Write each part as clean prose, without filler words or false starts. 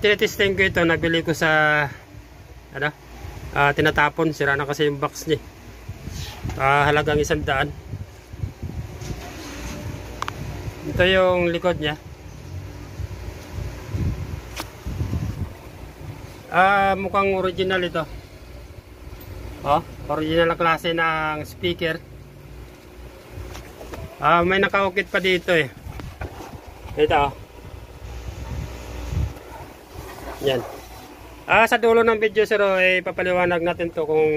Tinitesting ko ito, nabili ko sa ano, tinatapon, sira na kasi yung box niya. Halagang 100. Ito yung likod niya. Mukhang original ito. Original na klase ng speaker. May nakaukit pa dito eh. Ito. Yan. Sa dulo ng video sir, papaliwanag natin to kung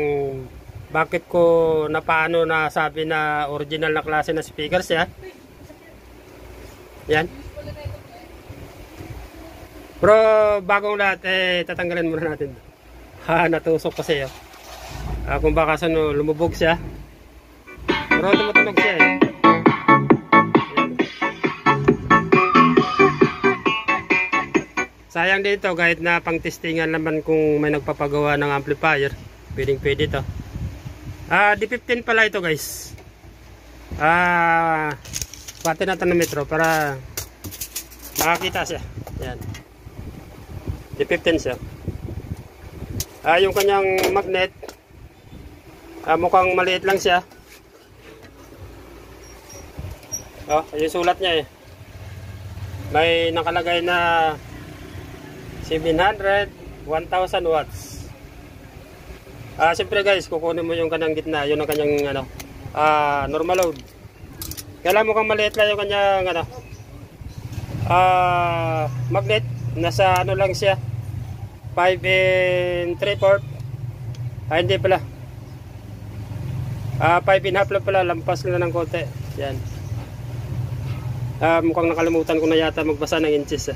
bakit ko paano na sabi na original na klase na speakers ya. Yan. Pero bagong lahat tatanggalin muna natin. Natusok kasi yun. Kung baka lumubog siya. Pero tumutunog siya eh. Sayang dito kahit na pang testingan naman kung may nagpapagawa ng amplifier. Pwede ito. D15 pala ito guys. Pati natin ng metro para makakita siya. Yan. D15 siya. Yung kanyang magnet, mukhang maliit lang siya. Yung sulat niya eh. May nakalagay na 700, 1000 watts. Siyempre guys, kukunin mo yung kanyang gitna, yun ang kanyang normal load. Kaya mukhang maliit lang yung kanyang magnet. Nasa lang siya, 5 3/4. Hindi pala, 5 1/2 lang pala, lampas lang ng konti. Yan. Mukhang nakalimutan ko na yata magbasa ng inches.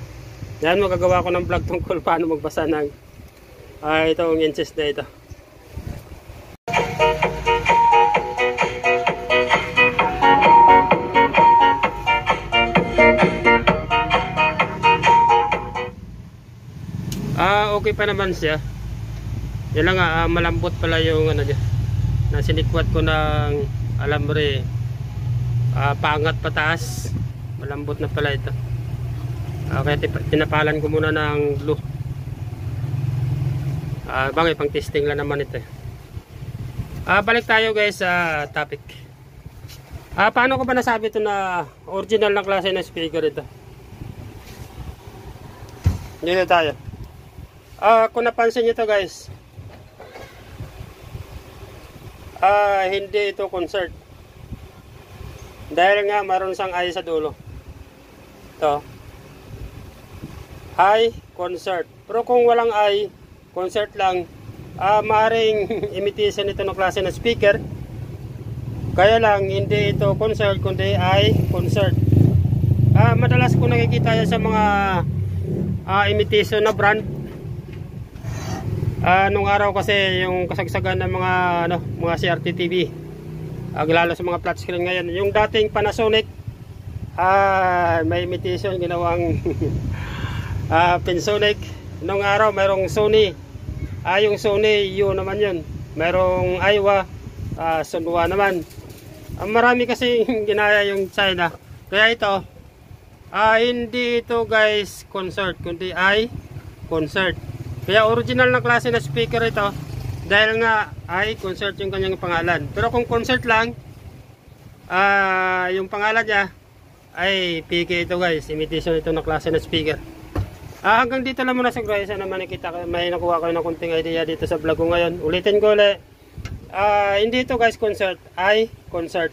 Yan, magagawa ko ng vlog tungkol paano magbasa ng itong inches na ito. Okay pa naman siya. Yan lang nga, malambot pala yung niya. Nasinikwat ko ng alambre. Paangat pataas. Malambot na pala ito. Kaya tinapalan ko muna ng glue. Bagay, pang testing lang naman ito. Balik tayo guys sa topic. Paano ko ba nasabi ito na original na klase na speaker ito? Dito tayo. Kung napansin nyo ito guys, hindi ito concert. Dahil nga maroon sang I sa dulo. Ito I, concert. Pero kung walang I, concert lang, maaaring imitation ito ng klase na speaker. Kaya lang, hindi ito concert, kundi I, concert. Madalas ko nakikita yan sa mga imitation na brand. Nung araw kasi, yung kasagsagan ng mga CRT TV, lalo sa mga flat screen ngayon. Yung dating Panasonic, may imitation ginawang Pensonic. Nung araw mayroong Sony. Yung Sony yun naman yun. Mayroong Aiwa, Sunwa naman. Marami kasi ginaya yung China. Kaya ito, hindi ito guys concert, kundi concert. Kaya original na klase na speaker ito. Dahil nga concert yung kanyang pangalan. Pero kung concert lang, yung pangalan niya ay PK ito guys. Imitation ito na klase na speaker. Hanggang dito lang muna sa guys. Sana nakita, may nakuha kayo ng kunting idea dito sa vlog ko ngayon. Ulitin ko ulit. Hindi ito guys concert, concert.